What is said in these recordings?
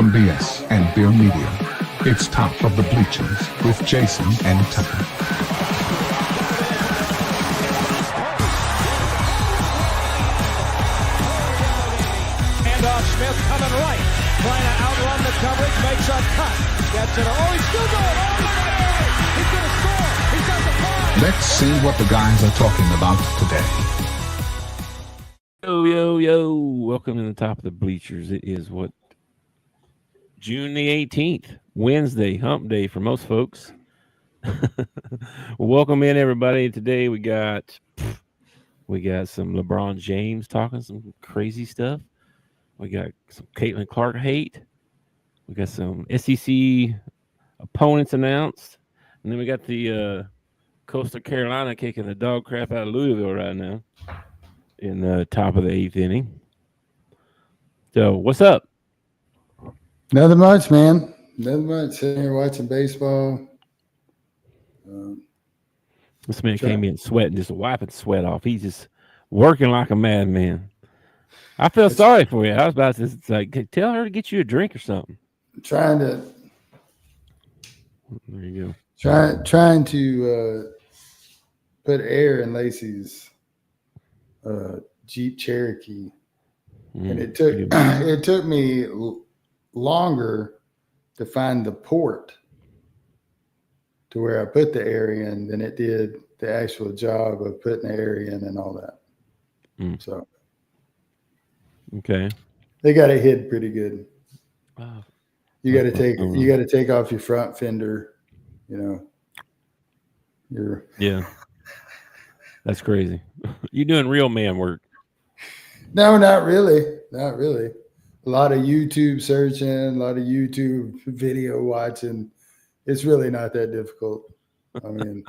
from BS and Beer Media. It's Top of the Bleachers with Jason and Tucker. Smith coming right, trying to outrun the coverage, makes a cut, gets it. Oh, he's still going all the way. He's going to score. He's got the ball. Let's see what the guys are talking about today. Yo. Welcome to the Top of the Bleachers. It is June the 18th, Wednesday, hump day for most folks. Welcome in, everybody. Today we got some LeBron James talking some crazy stuff. We got some Caitlin Clark hate. We got some SEC opponents announced. And then we got the Coastal Carolina kicking the dog crap out of Louisville right now in the top of the 8th inning. So, what's up? Nothing much, man. Nothing much. Sitting here watching baseball. This man came in sweating, just wiping sweat off. He's just working like a madman. I feel sorry for you. I was about to tell her to get you a drink or something. Trying to. There you go. Trying to put air in Lacey's Jeep Cherokee, and it took me longer to find the port to where I put the air in than it did the actual job of putting the air in and all that. So. Okay. They got it hid pretty good. Wow. You got to take off your front fender, Yeah. That's crazy. You doing real man work. No, not really. Not really. A lot of YouTube searching, a lot of YouTube video watching. It's really not that difficult. I mean,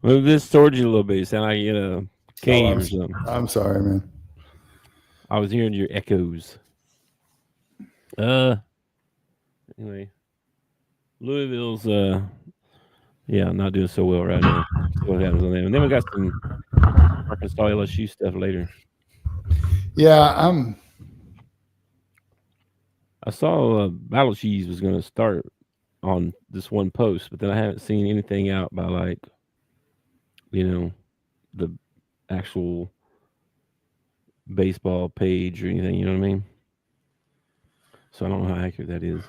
move this towards you a little bit. You sound like you in a cave or something. I'm sorry, man. I was hearing your echoes. Anyway, Louisville's not doing so well right now. What happens on them? And then we got some Arkansas LSU stuff later. Yeah, I saw Battle Cheese was going to start on this one post, but then I haven't seen anything out by the actual baseball page or anything, you know what I mean? So I don't know how accurate that is.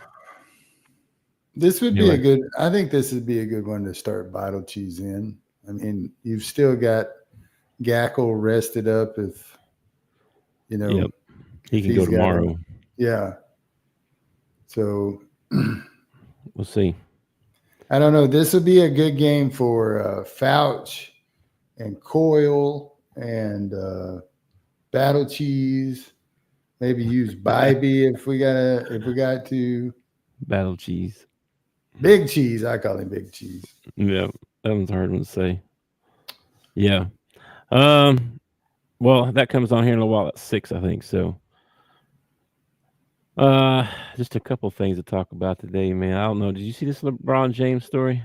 This would be I think this would be a good one to start Vital Cheese in. I mean, you've still got Gackle rested up if, Yep. He can go tomorrow. Yeah. So we'll see. I don't know. This would be a good game for Fouch and Coyle and Battle Cheese. Maybe use Bybee if we got to. Battle Cheese. Big Cheese. I call him Big Cheese. Yeah, that one's a hard one to say. Yeah. Well, that comes on here in a while at 6, I think. So just a couple things to talk about today, man. I don't know. Did you see this LeBron James story?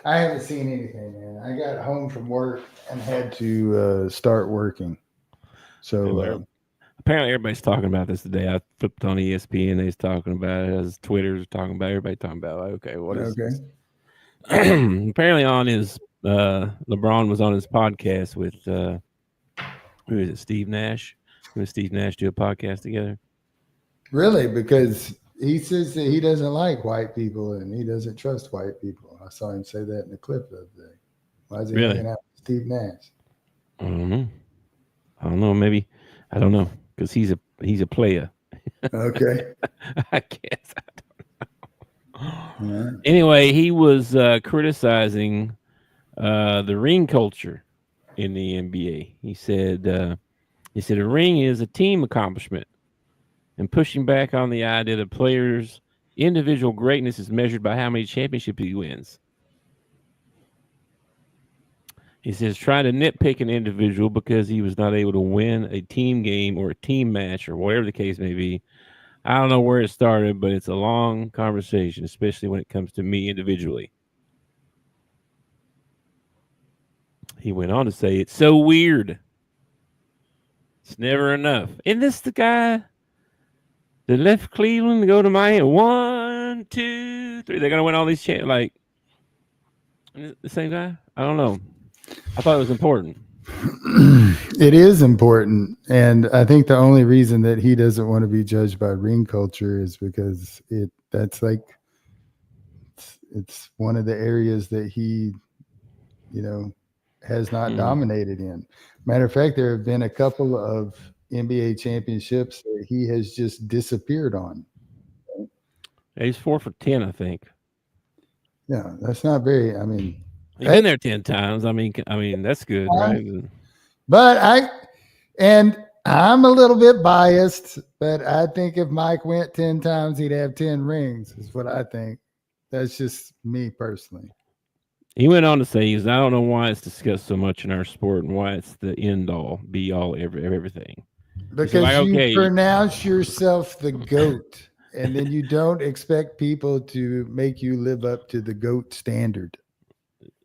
I haven't seen anything, man. I got home from work and had to start working. So apparently everybody's talking about this today. I flipped on ESPN. They's talking about it. As Twitter's talking about it. Everybody talking about it. Okay, what is this? Apparently on his LeBron was on his podcast with who is it? Steve Nash. Him and Steve Nash do a podcast together. Really? Because he says that he doesn't like white people and he doesn't trust white people. I saw him say that in the clip the other day. Why is he hanging out with Steve Nash? I don't know. Maybe I don't know because he's a player. Okay. I guess I don't know. Right. Anyway, he was criticizing the ring culture in the NBA. He said a ring is a team accomplishment, and pushing back on the idea that players' individual greatness is measured by how many championships he wins. He says trying to nitpick an individual because he was not able to win a team game or a team match or whatever the case may be. I don't know where it started, but it's a long conversation, especially when it comes to me individually. He went on to say, it's so weird. It's never enough. Isn't this the guy They left Cleveland to go to Miami. 1, 2, 3. They're gonna win all these like the same guy. I don't know. I thought it was important. It is important, and I think the only reason that he doesn't want to be judged by ring culture is because that's like it's one of the areas that he, has not dominated in. Matter of fact, there have been a couple of NBA championships that he has just disappeared on. He's 4 for 10, I think. Yeah, that's not very. He's been there 10 times. I mean, that's good, right? But I'm a little bit biased, but I think if Mike went 10 times, he'd have 10 rings, is what I think. That's just me personally. He went on to say, I don't know why it's discussed so much in our sport and why it's the end all, be all, everything. Because you pronounce yourself the GOAT, and then you don't expect people to make you live up to the GOAT standard.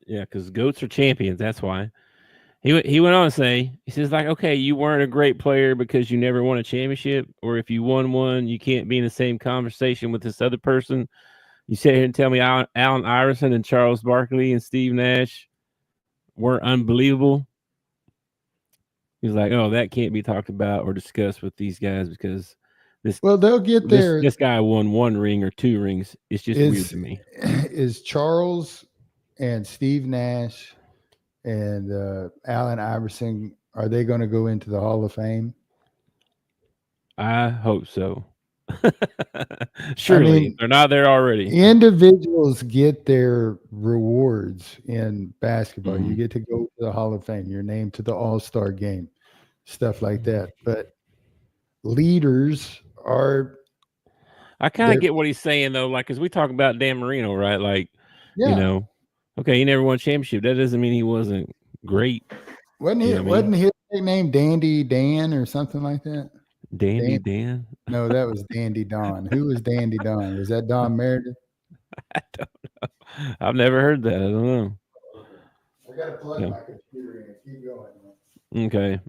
Yeah, because GOATs are champions. That's why. He went on to say, he says, like, okay, you weren't a great player because you never won a championship, or if you won one, you can't be in the same conversation with this other person. You sit here and tell me Allen Iverson and Charles Barkley and Steve Nash weren't unbelievable. He's like, oh, that can't be talked about or discussed with these guys because they'll get there. This guy won 1 ring or 2 rings. It's just weird to me. Is Charles and Steve Nash and Allen Iverson, are they going to go into the Hall of Fame? I hope so. Surely they're not there already. Individuals get their rewards in basketball. You get to go to the Hall of Fame. You're named to the All-Star game, stuff like that. But leaders are. I kind of get what he's saying though, like, because we talk about Dan Marino, right? Like, okay, he never won a championship. That doesn't mean he wasn't great. Wasn't his nickname Dandy Dan or something like that? Dandy Dan? No, that was Dandy Don. Who was Dandy Don? Was that Don Meredith? I don't know. I've never heard that. I don't know. I got to plug my computer in. Keep going. Okay.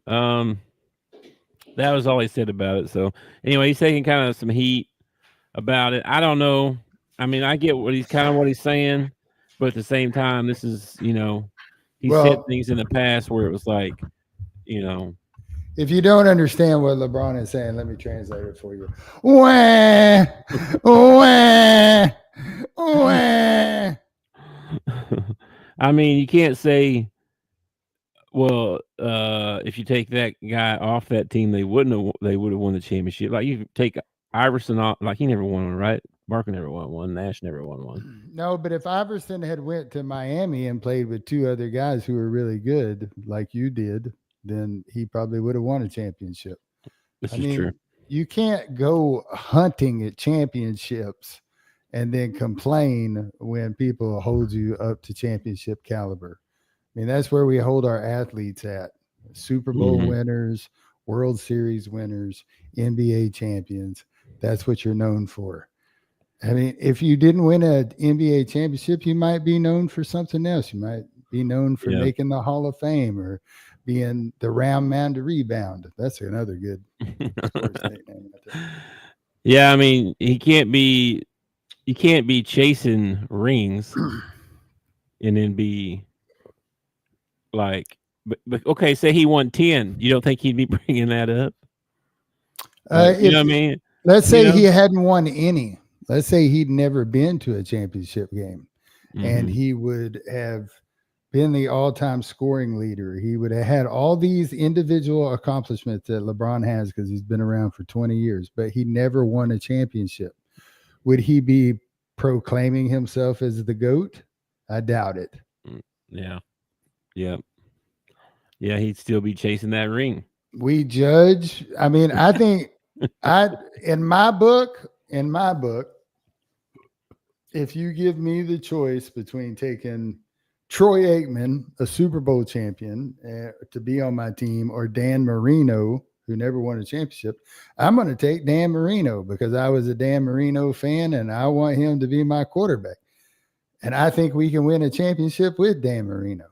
That was all he said about it. So anyway, he's taking kind of some heat about it. I don't know. I mean, I get what he's saying, but at the same time, this is, he said things in the past where it was like, if you don't understand what LeBron is saying, let me translate it for you. Wah, wah, wah. I mean, you can't say, well, if you take that guy off that team, they would have won the championship. Like, you take Iverson off, like, he never won one, right? Barker never won one. Nash never won one. No, but if Iverson had went to Miami and played with 2 other guys who were really good, like you did, then he probably would have won a championship. This is true. You can't go hunting at championships and then complain when people hold you up to championship caliber. I mean, that's where we hold our athletes at. Super Bowl winners, World Series winners, NBA champions. That's what you're known for. I mean, if you didn't win an NBA championship, you might be known for something else. You might be known for making the Hall of Fame or being the round man to rebound. That's another good sports nickname. Yeah, I mean, you can't be chasing rings and then be like, but okay, say he won 10. You don't think he'd be bringing that up? You know what I mean? Let's say he hadn't won any. Let's say he'd never been to a championship game, and he would have been the all-time scoring leader. He would have had all these individual accomplishments that LeBron has because he's been around for 20 years, but he never won a championship. Would he be proclaiming himself as the GOAT? I doubt it. Yeah. He'd still be chasing that ring. We judge. I mean, I think in my book, if you give me the choice between taking Troy Aikman, a Super Bowl champion, to be on my team, or Dan Marino, who never won a championship, I'm going to take Dan Marino because I was a Dan Marino fan and I want him to be my quarterback. And I think we can win a championship with Dan Marino.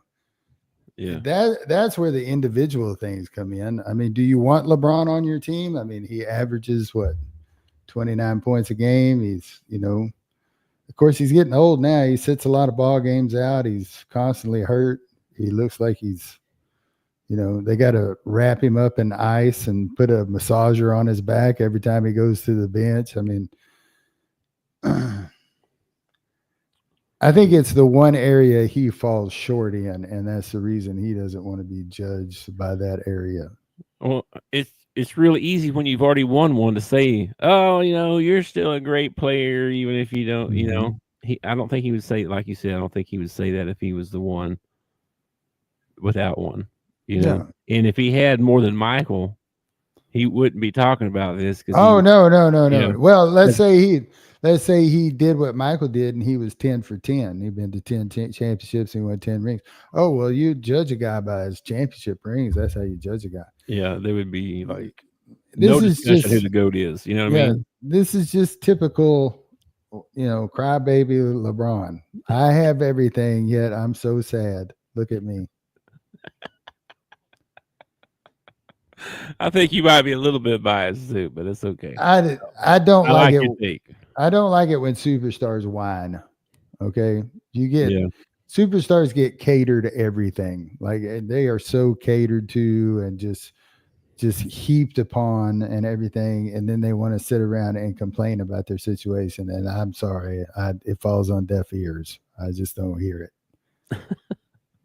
Yeah. That's where the individual things come in. I mean, do you want LeBron on your team? I mean, he averages what? 29 points a game. He's, of course, he's getting old now. He sits a lot of ball games out. He's constantly hurt. He looks like he's, they got to wrap him up in ice and put a massager on his back every time he goes to the bench. I mean, I think it's the one area he falls short in, and that's the reason he doesn't want to be judged by that area. Well, it's really easy when you've already won one to say, oh, you're still a great player, even if you don't, I don't think he would say, like you said, I don't think he would say that if he was the one without one, Yeah. And if he had more than Michael, he wouldn't be talking about this. No. Well, let's say he did what Michael did and he was 10 for 10. He'd been to 10 championships and he won 10 rings. Oh, well, you judge a guy by his championship rings. That's how you judge a guy. Yeah, there would be like this no is discussion just, who the GOAT is. You know what I mean? This is just typical, crybaby LeBron. I have everything, yet I'm so sad. Look at me. I think you might be a little bit biased too, but it's okay. I don't like it. Your take. I don't like it when superstars whine. Okay, superstars get catered to everything. Like they are so catered to and just heaped upon and everything, and then they want to sit around and complain about their situation. And I'm sorry, it falls on deaf ears. I just don't hear it.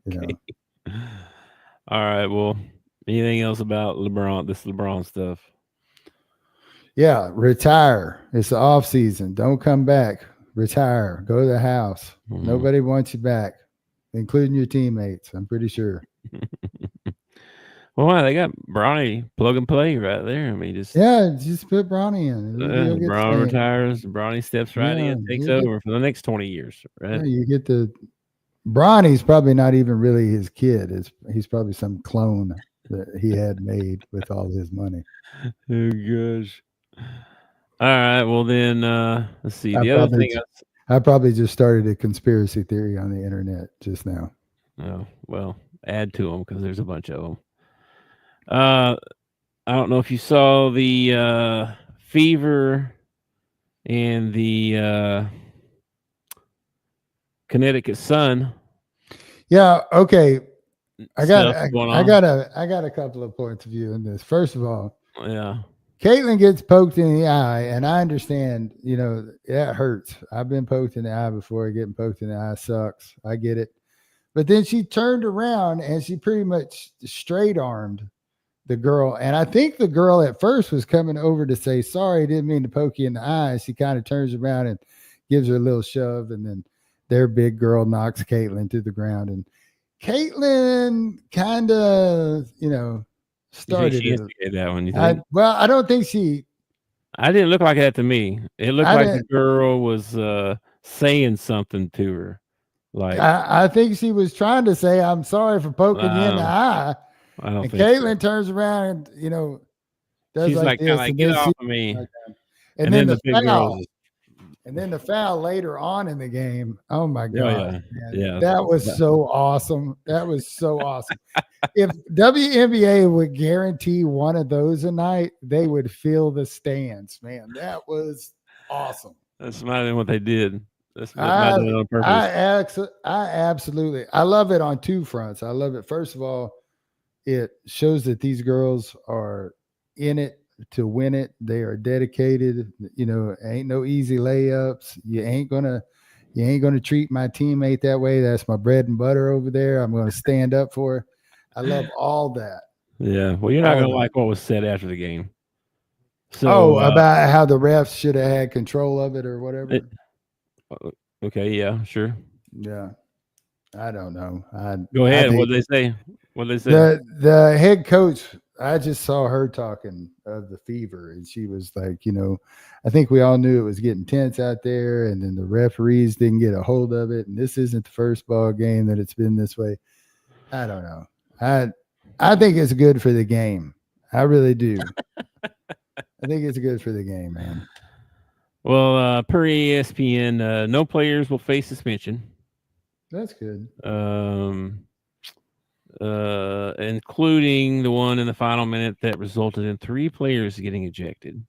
Okay. All right. Well, anything else about LeBron stuff? Yeah, retire. It's the off season. Don't come back. Retire. Go to the house. Mm-hmm. Nobody wants you back, including your teammates. I'm pretty sure. Well, wow, they got Bronny plug and play right there. I mean, just put Bronny in. Bron retires. Bronny steps right in, takes over for the next 20 years. Right? Yeah, you get the Bronny's probably not even really his kid. He's probably some clone that he had made with all his money. Oh gosh. All right. Well, then let's see. The other thing I probably just started a conspiracy theory on the internet just now. Oh, well, add to them because there's a bunch of them. I don't know if you saw the Fever and the Connecticut Sun. Yeah. Okay. I got a couple of points of view in this. First of all, Caitlin gets poked in the eye, and I understand, that hurts. I've been poked in the eye before. Getting poked in the eye sucks. I get it. But then she turned around and she pretty much straight armed the girl. And I think the girl at first was coming over to say, sorry, didn't mean to poke you in the eye. She kind of turns around and gives her a little shove, and then their big girl knocks Caitlin to the ground. And Caitlin kind of, started she instigated that one. I don't think she. I didn't look like that to me. It looked like the girl was saying something to her. Like I think she was trying to say, "I'm sorry for poking you in the eye." I don't think Caitlin turns around and does she's like this, and get off of me. And then the foul. And then the foul later on in the game. Oh my God. Yeah. That was so awesome. That was so awesome. If WNBA would guarantee one of those a night, they would fill the stands, man. That was awesome. That's not even what they did. That's not doing it on purpose. I absolutely. I love it on two fronts. I love it. First of all, it shows that these girls are in it to win it. They are dedicated. Ain't no easy layups. You ain't gonna treat my teammate that way. That's my bread and butter over there. I'm gonna stand up for her. I love all that. Yeah. Well, you're not gonna like what was said after the game. So about how the refs should have had control of it or whatever. Okay. Yeah. Sure. Yeah. I don't know. Go ahead. What did they say? The head coach. I just saw her talking of the Fever, and she was like, I think we all knew it was getting tense out there, and then the referees didn't get a hold of it, and this isn't the first ball game that it's been this way. I don't know. I think it's good for the game. I really do. I think it's good for the game, man. Well, per ESPN, no players will face suspension. That's good. Including the one in the final minute that resulted in 3 players getting ejected.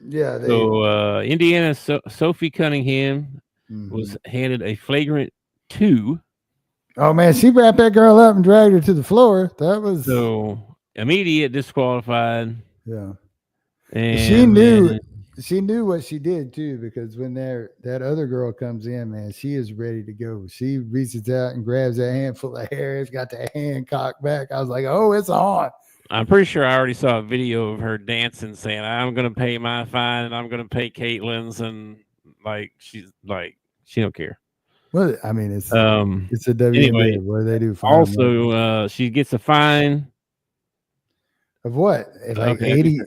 Yeah. So Indiana's Sophie Cunningham was handed a flagrant 2. Oh man, she wrapped that girl up and dragged her to the floor. That was so immediate disqualified. Yeah. And she knew what she did too, because when that other girl comes in, man, she is ready to go. She reaches out and grabs that handful of hair. It's got that hand cocked back. I was like, oh, it's on. I'm pretty sure I already saw a video of her dancing, saying, "I'm going to pay my fine and I'm going to pay Caitlin's," and like she's like she don't care. Well, I mean, it's a WNBA. Anyway, where they do fine. Also, she gets a fine of what? Like $80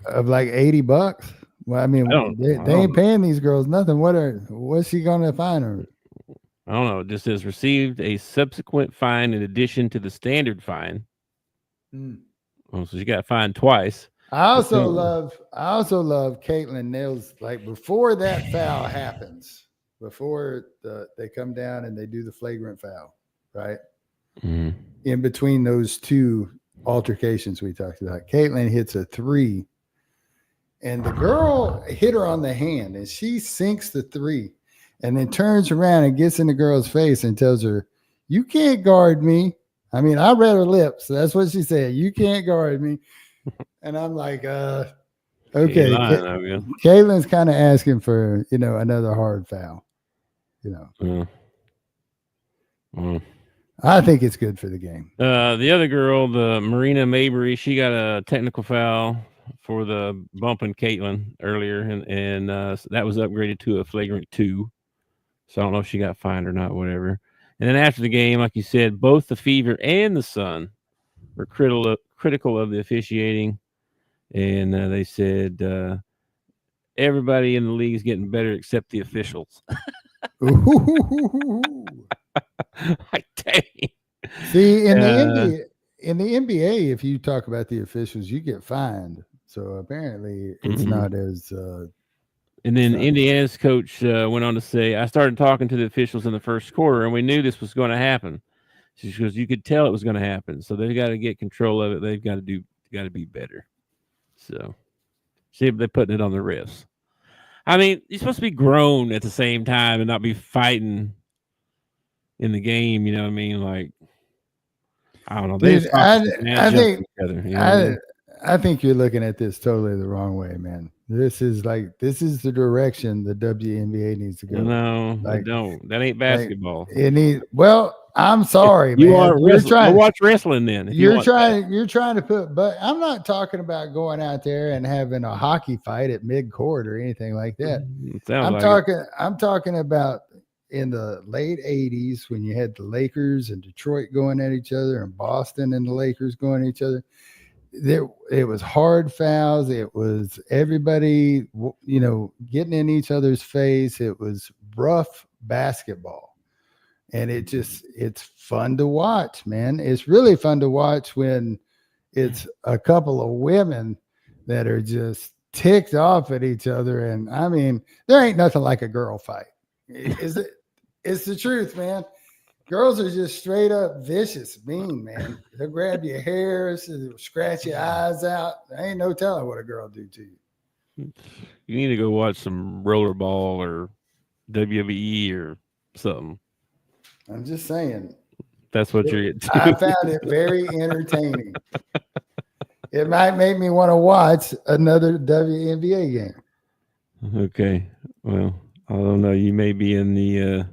$80. Well, I mean, they ain't paying these girls nothing. What's she gonna fine her? I don't know. It just says received a subsequent fine in addition to the standard fine. Oh, so she got fined twice. I also love Caitlin Nails, like before that foul happens, before they come down and they do the flagrant foul, right? In between those two altercations we talked about, Caitlin hits a 3, and the girl hit her on the hand, and she sinks the 3, and then turns around and gets in the girl's face and tells her, "You can't guard me." I mean, I read her lips. So that's what she said. "You can't guard me." And I'm like, okay. Caitlin's kind of asking for, another hard foul, I think it's good for the game. The other girl, the Marina Mabry, she got a technical foul for the bumping Caitlin earlier, and that was upgraded to a flagrant 2. So I don't know if she got fined or not, whatever. And then after the game, like you said, both the Fever and the Sun were critical of the officiating, and they said everybody in the league is getting better except the officials. Like, dang. See, in the NBA, if you talk about the officials, you get fined. So apparently, it's not as. And then Indiana's coach went on to say, "I started talking to the officials in the first quarter, and we knew this was going to happen." She goes, "You could tell it was going to happen, so they've got to get control of it. They've got to be better." So, see if they're putting it on the refs. I mean, you're supposed to be grown at the same time and not be fighting in the game. You know what I mean? Like, I don't know. Dude, I think you're looking at this totally the wrong way, man. This is the direction the WNBA needs to go. No, I don't. That ain't basketball. I'm sorry, you man. You're trying to watch wrestling then. You're trying to put, but I'm not talking about going out there and having a hockey fight at mid-court or anything like that. I'm talking about in the late 80s when you had the Lakers and Detroit going at each other and Boston and the Lakers going at each other. It was hard fouls. It was everybody, getting in each other's face. It was rough basketball. And it's fun to watch, man. It's really fun to watch when it's a couple of women that are just ticked off at each other. And I mean, there ain't nothing like a girl fight. It's the truth, man. Girls are just straight up vicious, mean, man. They'll grab your hair, scratch your eyes out. There ain't no telling what a girl do to you. You need to go watch some rollerball or WWE or something. I'm just saying. That's what you're getting to. I found it very entertaining. It might make me want to watch another WNBA game. Okay. Well, I don't know. You may be in the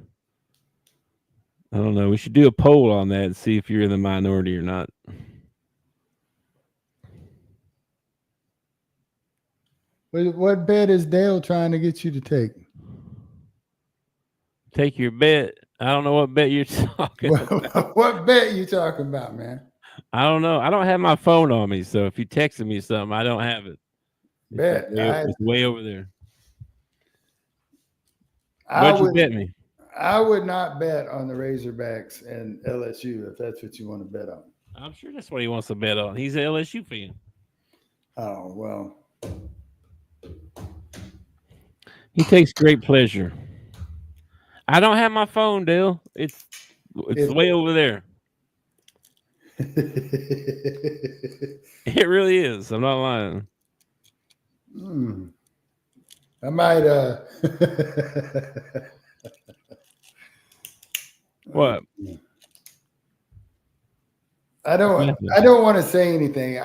I don't know. We should do a poll on that and see if you're in the minority or not. What bet is Dale trying to get you to take? Take your bet. I don't know what bet you're talking about. What bet you talking about, man? I don't know. I don't have my phone on me, so if you texted me something, I don't have it. Bet. It's way over there. What'd you bet me? I would not bet on the Razorbacks and LSU if that's what you want to bet on. I'm sure that's what he wants to bet on. He's an LSU fan. Oh, well. He takes great pleasure. I don't have my phone, Dale. It's way over there. It really is. I'm not lying. I might. What? I don't want to say anything.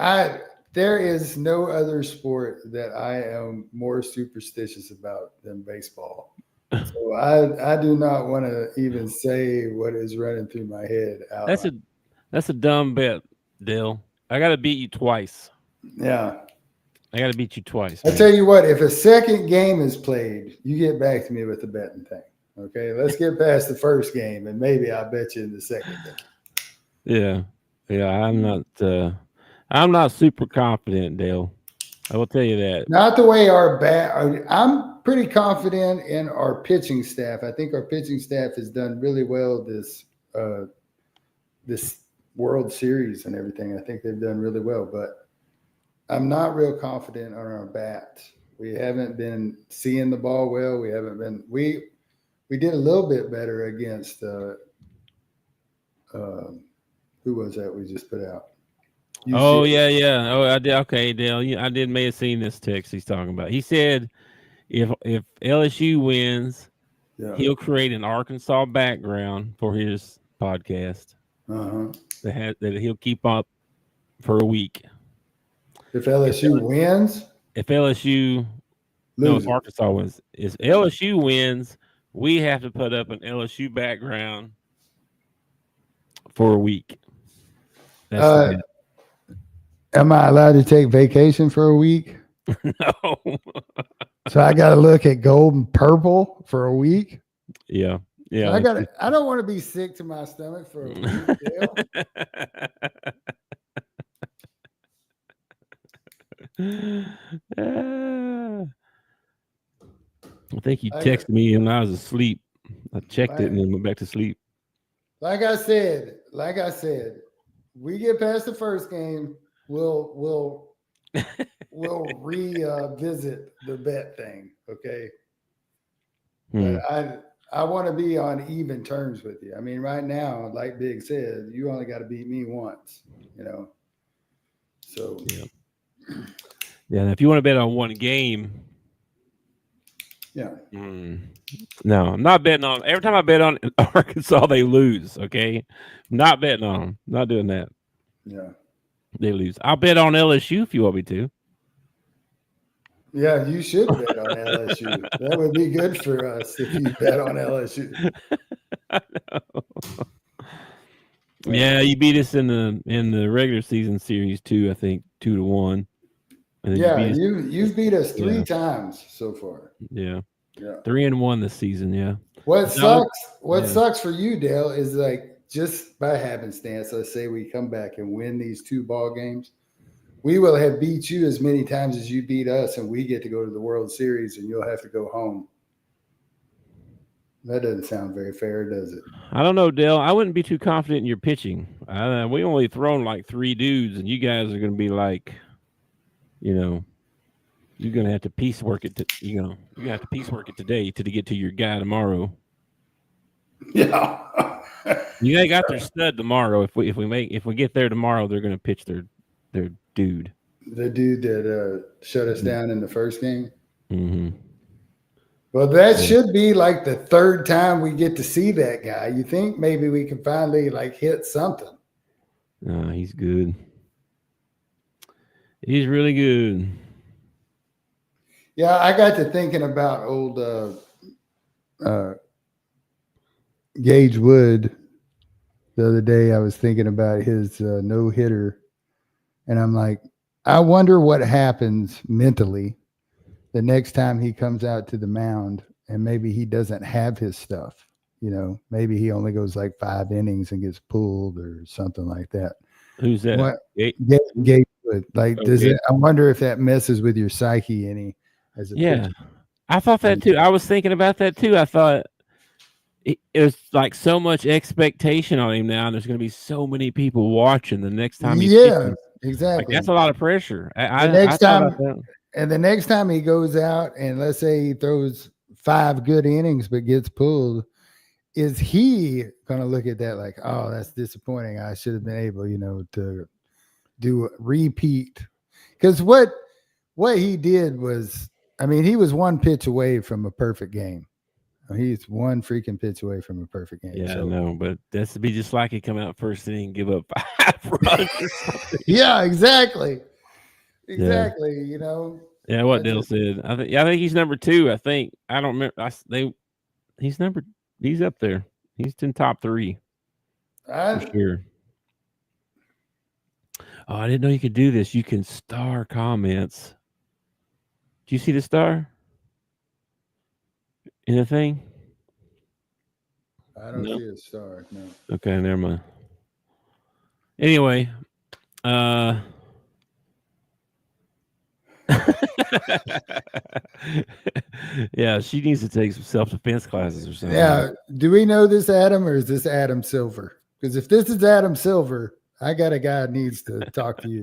There is no other sport that I am more superstitious about than baseball. So I do not want to even say what is running through my head. That's a dumb bet, Dale. I got to beat you twice. Yeah. I got to beat you twice. I tell you what, if a second game is played, you get back to me with the betting thing. Okay, let's get past the first game, and maybe I'll bet you in the second game. Yeah. I'm not super confident, Dale. I will tell you that. Not the way our bat. I'm pretty confident in our pitching staff. I think our pitching staff has done really well this World Series and everything. I think they've done really well, but I'm not real confident on our bat. We haven't been seeing the ball well. We haven't been. We did a little bit better against who was that we just put out? Oh, yeah. Oh, I did. Okay, Dale. I may have seen this text he's talking about. He said if LSU wins, he'll create an Arkansas background for his podcast that he'll keep up for a week. If LSU wins? If LSU loses. No, if Arkansas wins. If LSU wins, we have to put up an LSU background for a week. Am I allowed to take vacation for a week? No. So I got to look at gold and purple for a week? Yeah. So I don't want to be sick to my stomach for a week, Dale. I think he texted me when I was asleep. I checked it and then went back to sleep. Like I said, we get past the first game, we'll revisit the bet thing, okay? But I want to be on even terms with you. I mean, right now, like Big said, you only got to beat me once, you know. So yeah. If you want to bet on one game, no, I'm not betting on. Every time I bet on Arkansas, they lose. Okay, not betting on them. Not doing that. Yeah, they lose. I'll bet on LSU if you want me to. Yeah, you should bet on LSU. That would be good for us if you bet on LSU. I know. Yeah, you beat us in the regular season series too. I think 2-1. Yeah, you've beat us three times so far. Yeah. 3-1 this season. Yeah. What sucks for you, Dale, is like just by happenstance. Let's say we come back and win these 2 ball games. We will have beat you as many times as you beat us, and we get to go to the World Series, and you'll have to go home. That doesn't sound very fair, does it? I don't know, Dale. I wouldn't be too confident in your pitching. We only thrown like 3 dudes, and you guys are going to be like, you're going to have to piecework it. You're going to have to piecework it today to get to your guy tomorrow. Yeah. You got their stud tomorrow. If we get there tomorrow, they're going to pitch their dude. The dude that shut us down in the first game. Mm-hmm. Well, that should be like the 3rd time we get to see that guy. You think maybe we can finally hit something? No, he's good. He's really good. Yeah, I got to thinking about old Gage Wood the other day. I was thinking about his no-hitter, and I'm like, I wonder what happens mentally the next time he comes out to the mound, and maybe he doesn't have his stuff. Maybe he only goes like 5 innings and gets pulled or something like that. Who's that? Gage Wood. I wonder if that messes with your psyche any as a pitcher. I thought that too. I was thinking about that too. I thought it was like so much expectation on him now. And there's going to be so many people watching the next time. Exactly. That's a lot of pressure. And the next time he goes out and let's say he throws 5 good innings but gets pulled, is he going to look at that like, oh, that's disappointing. I should have been able, to do a repeat. Because what he did was I mean, he was one pitch away from a perfect game. He's one freaking pitch away from a perfect game. Yeah, so. I know, but that's to be just like he come out first inning and give up 5 runs or something. Yeah, exactly. Exactly. Yeah. You know. Yeah, what Dale said. I think he's number 2. I think I don't remember. He's up there. He's in top 3 for sure. Oh, I didn't know you could do this. You can star comments. Do you see the star in the thing? I don't see a star. No. Okay, never mind. Anyway, yeah, she needs to take some self-defense classes or something. Yeah. Do we know this Adam, or is this Adam Silver? Because if this is Adam Silver, I got a guy that needs to talk to you.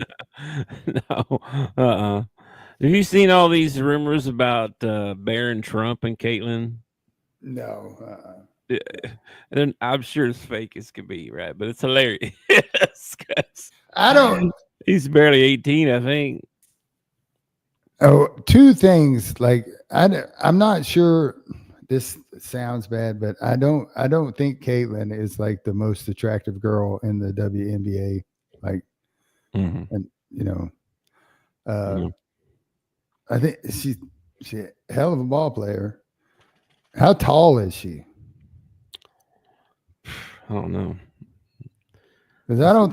No. Have you seen all these rumors about Barron Trump and Caitlyn? No. And I'm sure it's fake as can be, right? But it's hilarious. I don't. He's barely 18, I think. Oh, 2 things. Like I'm not sure. This sounds bad, but I don't think Caitlyn is like the most attractive girl in the WNBA. Like, and you know, I think she's a hell of a ball player. How tall is she? I don't know. Because I don't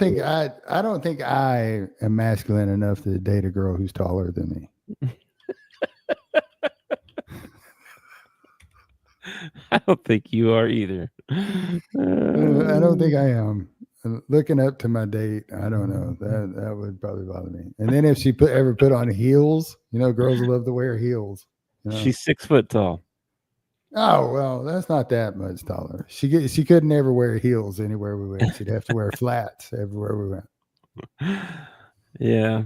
think I am masculine enough to date a girl who's taller than me. I don't think you are either. I don't think I am. Looking up to my date, I don't know. That would probably bother me. And then if she ever put on heels, you know, girls love to wear heels. You know? She's 6 foot tall. Oh, well, that's not that much taller. She couldn't ever wear heels anywhere we went. She'd have to wear flats everywhere we went. Yeah.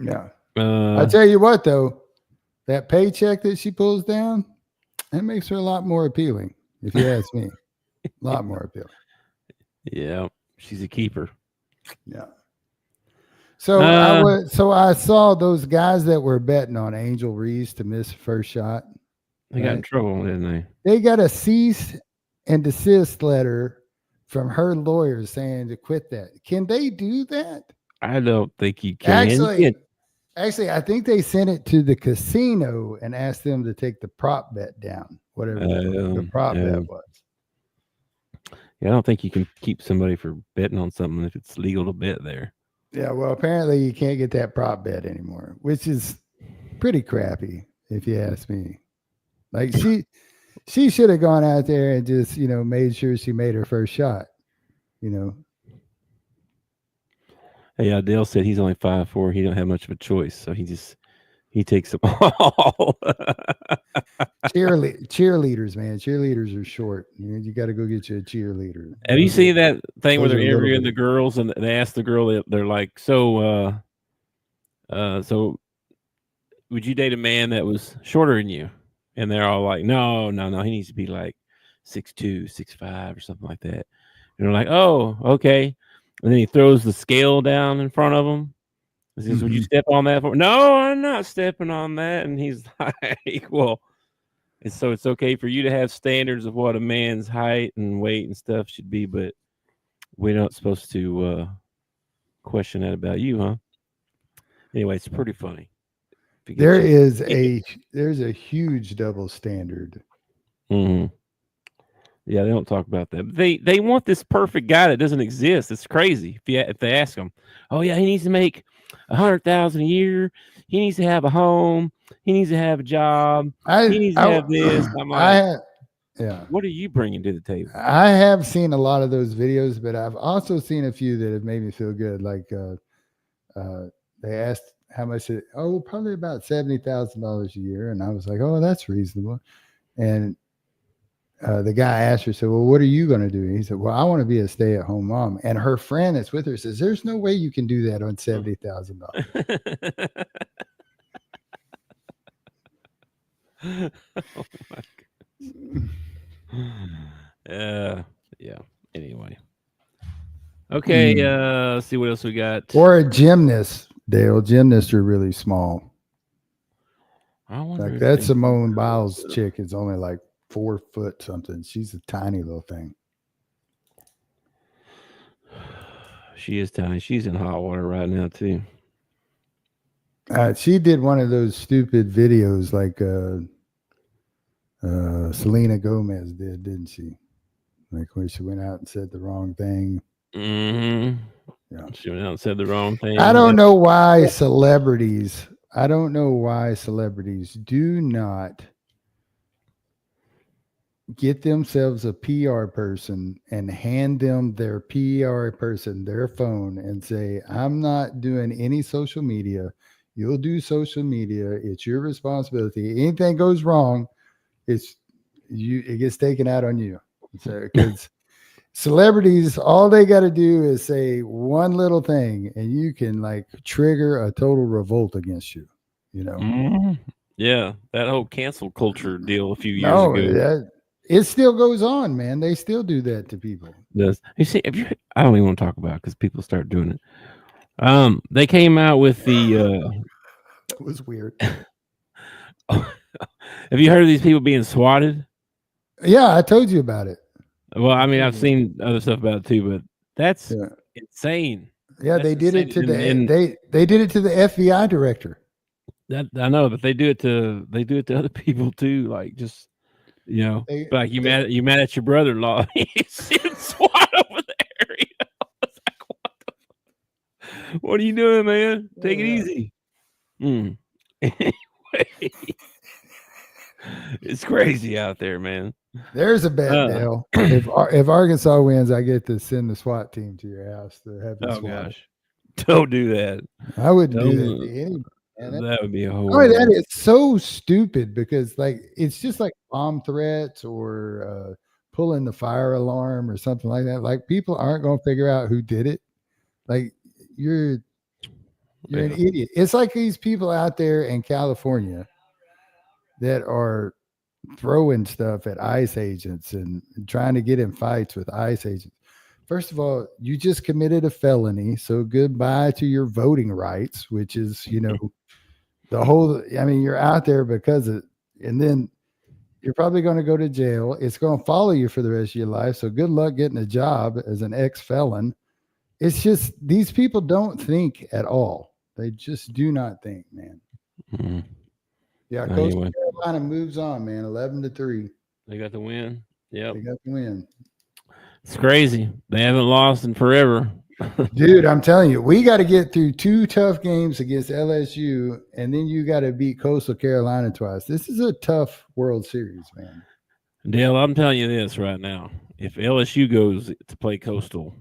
Yeah. I tell you what, though, that paycheck that she pulls down, that makes her a lot more appealing, if you ask me. A lot more appealing. Yeah. She's a keeper. Yeah. So I saw those guys that were betting on Angel Reese to miss first shot. They got in trouble, didn't they? They got a cease and desist letter from her lawyer saying to quit that. Can they do that? I don't think you can. Actually, I think they sent it to the casino and asked them to take the prop bet down, whatever the prop bet was. Yeah, I don't think you can keep somebody for betting on something if it's legal to bet there. Yeah, well, apparently you can't get that prop bet anymore, which is pretty crappy, if you ask me. Like she should have gone out there and just, you know, made sure she made her first shot, you know. Hey, Dale said he's only 5'4". He don't have much of a choice, so he takes them all. Cheerleaders, man. Cheerleaders are short. You got to go get you a cheerleader. Have you seen that thing where they're interviewing the girls and they ask the girl, they're like, so would you date a man that was shorter than you? And they're all like, no, he needs to be like 6'2", 6'5", or something like that. And they're like, oh, okay. And then he throws the scale down in front of them. He says, would you step on that? No, I'm not stepping on that. And he's like, well, and so it's okay for you to have standards of what a man's height and weight and stuff should be, but we're not supposed to question that about you, huh? Anyway, it's pretty funny. There's a huge double standard. Mm-hmm. Yeah, they don't talk about that. But they want this perfect guy that doesn't exist. It's crazy. If they ask him, oh yeah, he needs to make $100,000 a year. He needs to have a home. He needs to have a job. He needs to have this. I'm like, yeah. What are you bringing to the table? I have seen a lot of those videos, but I've also seen a few that have made me feel good. Like they asked how much probably about $70,000 a year. And I was like, oh, that's reasonable. And the guy asked her, so, well, what are you going to do? And he said, well, I want to be a stay-at-home mom. And her friend that's with her says, there's no way you can do that on $70,000. Oh my God. Yeah. Anyway. Okay. Let's see what else we got. Or a gymnast, Dale. Gymnasts are really small. I wonder Like if that they- Simone Biles chick is only like 4 foot something. She's a tiny little thing. She is tiny. She's in hot water right now too. She did one of those stupid videos like Selena Gomez did, didn't she? Like when she went out and said the wrong thing. Mm-hmm. Yeah. She went out and said the wrong thing. I don't know why celebrities do not get themselves a PR person and hand them their PR person their phone and say, I'm not doing any social media. You'll do social media. It's your responsibility. Anything goes wrong, it gets taken out on you. So because celebrities, all they got to do is say one little thing and you can like trigger a total revolt against you, you know? Mhm. Yeah, that whole cancel culture deal a few years No, ago. it still goes on, man. They still do that to people. Does you see? If you, I don't even want to talk about it because people start doing it. They came out with the. That was weird. Have you heard of these people being swatted? Yeah, I told you about it. Well, I mean, I've seen other stuff about it too, but that's Yeah, insane. yeah, That's they did it to insane. they did it to the FBI director. That I know, but they do it to other people too. Like just like you mad at your brother-in-law. He's in SWAT over there. I was like, what are you doing, man? Take it easy. Anyway, it's crazy out there, man. There's a bet, Dale. If Arkansas wins, I get to send the SWAT team to your house to have you SWAT. Gosh, don't do that. I wouldn't do that to anybody. That would be a whole. That is so stupid because like it's just like bomb threats or pulling the fire alarm or something like that. Like people aren't going to figure out who did it. Like you're an idiot. It's like these people out there in California that are throwing stuff at ICE agents and trying to get in fights with ICE agents. First of all, you just committed a felony, so goodbye to your voting rights, which is, the whole, I mean, you're out there because of, and then you're probably going to go to jail. It's going to follow you for the rest of your life. So good luck getting a job as an ex-felon. It's just, these people don't think at all. They just do not think, man. Mm-hmm. Yeah, Coastal Carolina moves on, man. 11-3. They got the win. Yep. They got the win. It's crazy. They haven't lost in forever. Dude, I'm telling you, we got to get through 2 tough games against LSU, and then you got to beat Coastal Carolina twice. This is a tough World Series, man. Dale, I'm telling you this right now. If LSU goes to play Coastal,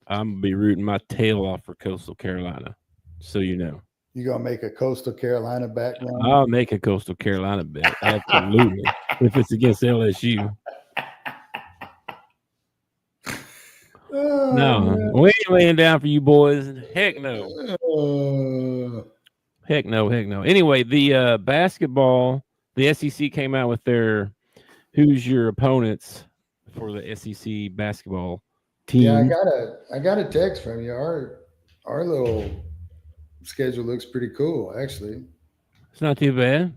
I'm going to be rooting my tail off for Coastal Carolina, so you know. You going to make a Coastal Carolina background? I'll make a Coastal Carolina bet. Absolutely. If it's against LSU. Oh, no, man. we ain't laying down for you boys. Heck no. Heck no. Anyway, the basketball, the SEC came out with their who's your opponents for the SEC basketball team. Yeah, I got a text from you. Our little schedule looks pretty cool, actually. It's not too bad.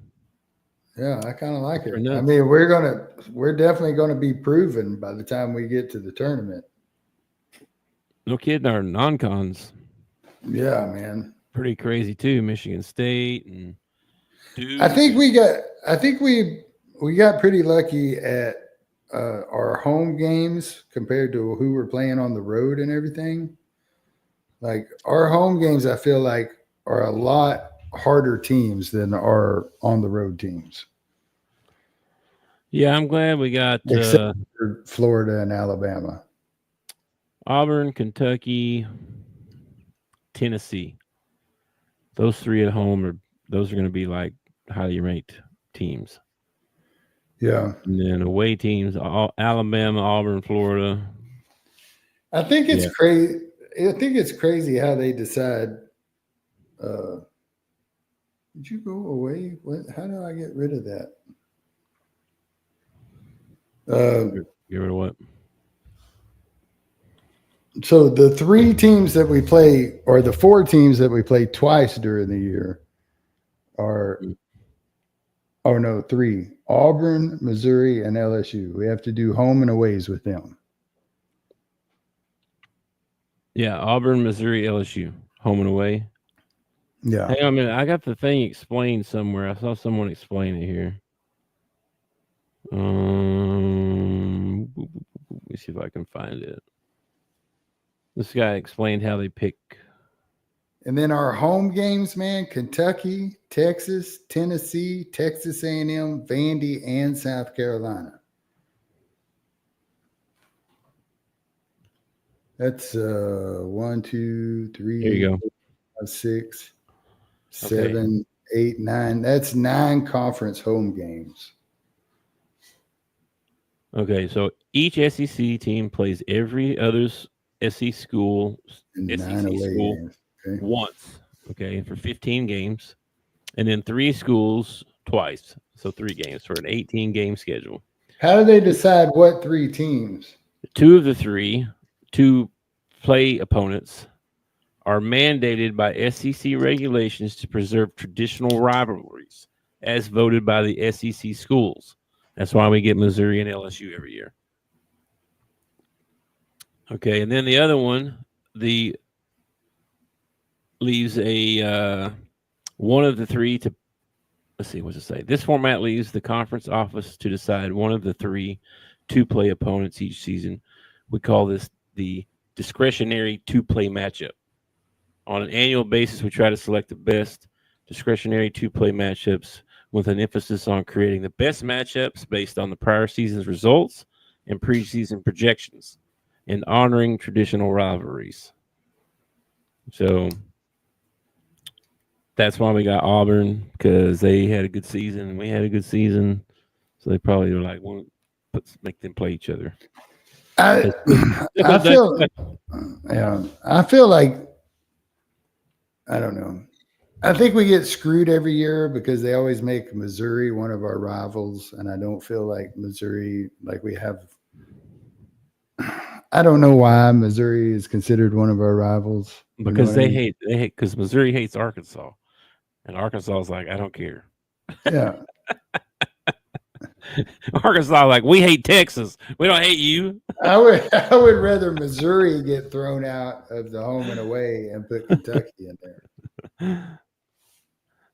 Yeah, I kind of like it. I mean, we're definitely gonna be proven by the time we get to the tournament. No kidding, our non-cons. Yeah, man. Pretty crazy too. Michigan State and Duke. I think we got pretty lucky at our home games compared to who we're playing on the road and everything. Like our home games, I feel like are a lot harder teams than our on the road teams. Yeah, I'm glad we got except for Florida and Alabama. Auburn, Kentucky, Tennessee. Those 3 at home those are going to be like highly ranked teams. Yeah. And then away teams, Alabama, Auburn, Florida. I think it's crazy. I think it's crazy how they decide. Did you go away? How do I get rid of that? Get rid of what? So the 3 teams that we play, or the 4 teams that we play twice during the year, are Oh, no, 3. Auburn, Missouri, and LSU. We have to do home and aways with them. Yeah, Auburn, Missouri, LSU, home and away. Yeah. Hang on a minute. I got the thing explained somewhere. I saw someone explain it here. Let me see if I can find it. This guy explained how they pick. And then our home games, man, Kentucky, Texas, Tennessee, Texas A&M, Vandy, and South Carolina. That's 1, 2, 3, Here you go. 4, 5, 6, 7, 8, 9. That's 9 conference home games. Okay, so each SEC team plays every other SEC school And 9 away games. Okay. once, okay, for 15 games, and then 3 schools twice, so 3 games for an 18-game schedule. How do they decide what 3 teams? 2 of the 3 2-play opponents are mandated by SEC regulations to preserve traditional rivalries as voted by the SEC schools. That's why we get Missouri and LSU every year. Okay, and then the other one, leaves a one of the 3 to, let's see, what's it say? This format leaves the conference office to decide one of the 3 2-play opponents each season. We call this the discretionary 2-play matchup. On an annual basis, we try to select the best discretionary 2-play matchups with an emphasis on creating the best matchups based on the prior season's results and preseason projections and honoring traditional rivalries. So that's why we got Auburn, because they had a good season and we had a good season. So they probably were like, well, make them play each other. I feel like, I don't know. I think we get screwed every year because they always make Missouri one of our rivals. And I don't feel like Missouri, like we have, I don't know why Missouri is considered one of our rivals. Because they hate, because Missouri hates Arkansas. And Arkansas is like, I don't care. Yeah. Arkansas, like, we hate Texas. We don't hate you. I would rather Missouri get thrown out of the home and away and put Kentucky in there.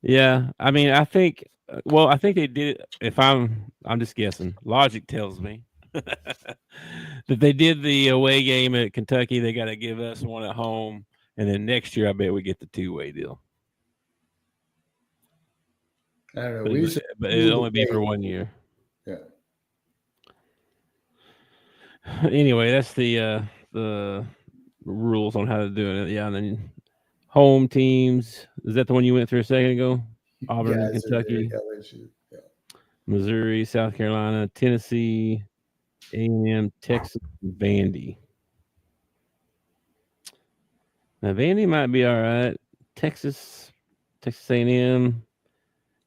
Yeah, I mean, I think they did it. If I'm just guessing. Logic tells me that they did the away game at Kentucky. They got to give us one at home, and then next year, I bet we get the 2-way deal. I don't know. But it'll only be for 1 year. Yeah. Anyway, that's the rules on how to do it. Yeah, and then home teams. Is that the one you went through a second ago? Auburn, Yeah, Kentucky, LSU. Yeah. Missouri, South Carolina, Tennessee, A&M, Texas, and Vandy. Now Vandy might be all right. Texas A&M,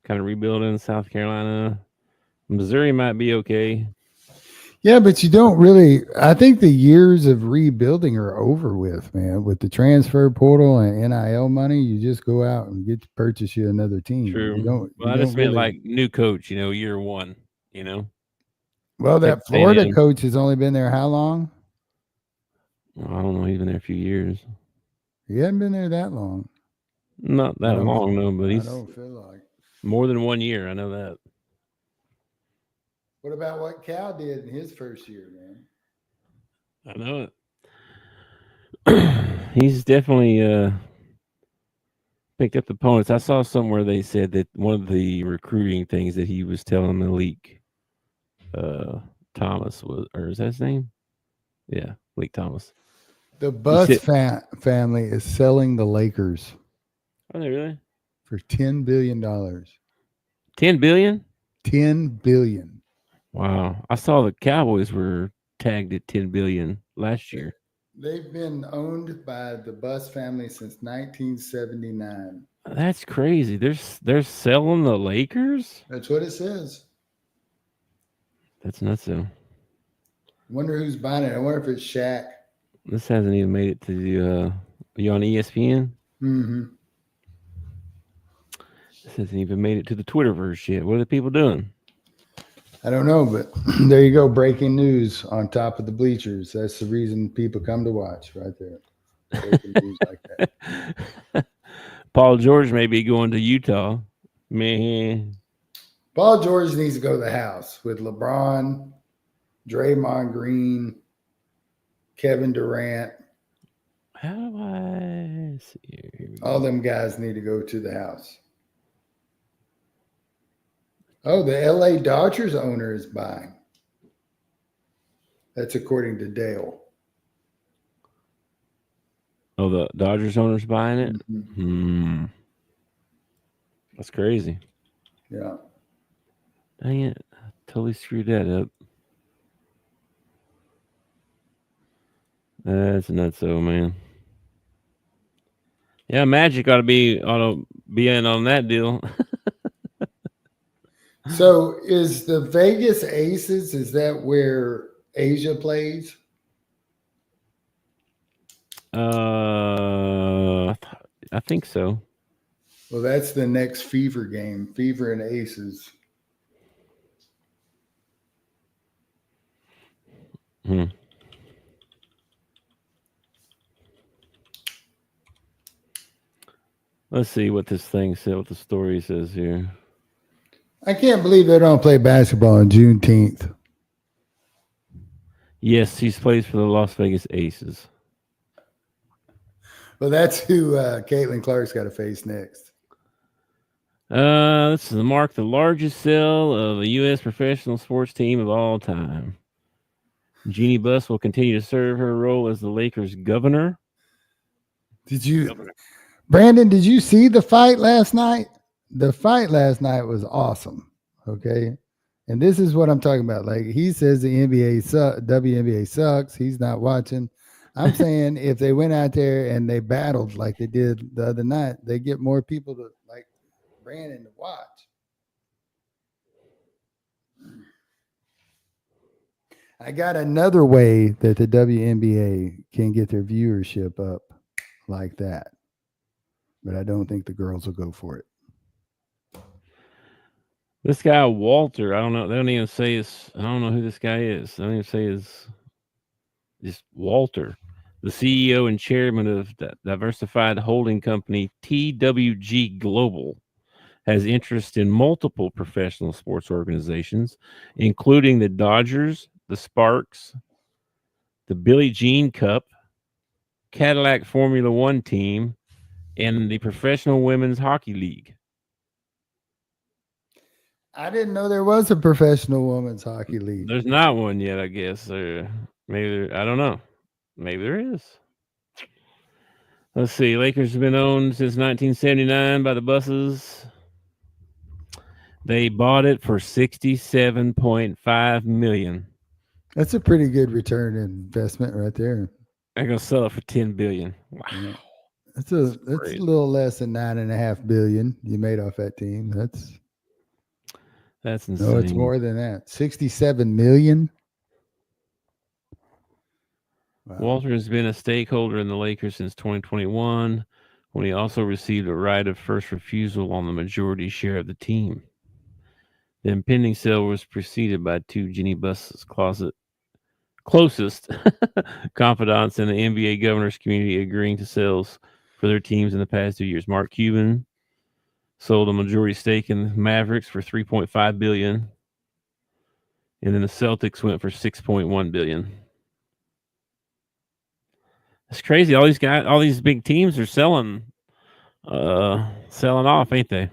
kind of rebuilding. South Carolina, Missouri might be okay. Yeah, but you don't really. I think the years of rebuilding are over with, man. With the transfer portal and NIL money, you just go out and get to purchase you another team. True. I just meant like new coach, year 1, Well, that Florida coach has only been there how long? Well, I don't know. He's been there a few years. He hasn't been there that long. Not that long, no, but he's I don't feel like more than 1 year. I know that. What about what Cal did in his first year, man? I know it. He's definitely picked up the opponents. I saw somewhere they said that one of the recruiting things that he was telling Malik Thomas was, or is that his name? Yeah, Malik Thomas. The Bus family is selling the Lakers. Are they really? For $10 billion. $10 billion? $10 billion. Wow. I saw the Cowboys were tagged at $10 billion last year. They've been owned by the Bus family since 1979. That's crazy. They're selling the Lakers? That's what it says. That's nuts, though. Wonder who's buying it. I wonder if it's Shaq. This hasn't even made it to the. Are you on ESPN? Mm-hmm. This hasn't even made it to the Twitterverse yet. What are the people doing? I don't know, but there you go. Breaking news on top of the bleachers. That's the reason people come to watch right there. Breaking news like that. Paul George may be going to Utah. Man. Paul George needs to go to the house with LeBron, Draymond Green, Kevin Durant. How do I see? All them guys need to go to the house. Oh, the LA Dodgers owner is buying. That's according to Dale. Oh, the Dodgers owner's buying it? Mm-hmm. That's crazy. Yeah. Dang it. I totally screwed that up. That's nutso, man. Yeah, Magic ought to be in on that deal. So is the Vegas Aces, is that where Asia plays? I think so. Well, that's the next Fever game. Fever and Aces. Let's see what this thing said, what the story says here. I can't believe they don't play basketball on Juneteenth. Yes, he plays for the Las Vegas Aces. Well, that's who Caitlin Clark's got to face next. This is to mark the largest sale of a U.S. professional sports team of all time. Jeannie Buss will continue to serve her role as the Lakers' governor. Brandon, did you see the fight last night? The fight last night was awesome. Okay. And this is what I'm talking about. Like, he says the WNBA sucks. He's not watching. I'm saying if they went out there and they battled like they did the other night, they get more people to like Brandon to watch. I got another way that the WNBA can get their viewership up like that. But I don't think the girls will go for it. This guy, Walter, I don't know. They don't even say his, I don't know who this guy is. They don't even say his, just Walter, the CEO and chairman of the diversified holding company TWG Global, has interest in multiple professional sports organizations, including the Dodgers, the Sparks, the Billie Jean Cup, Cadillac Formula One team, and the Professional Women's Hockey League. I didn't know there was a professional women's hockey league. There's not one yet, I guess. Maybe I don't know. Maybe there is. Let's see. Lakers have been owned since 1979 by the Busses. They bought it for $67.5 million. That's a pretty good return investment right there. They're gonna sell it for $10 billion. Wow. Yeah. That's a little less than $9.5 billion you made off that team. That's insane. No, it's more than that. $67 million. Wow. Walter has been a stakeholder in the Lakers since 2021, when he also received a right of first refusal on the majority share of the team. The impending sale was preceded by two Jeannie Buss's closest confidants in the NBA governors community agreeing to sales for their teams in the past 2 years. Mark Cuban sold a majority stake in the Mavericks for $3.5 billion, and then the Celtics went for $6.1 billion. It's crazy. All these big teams are selling off, ain't they?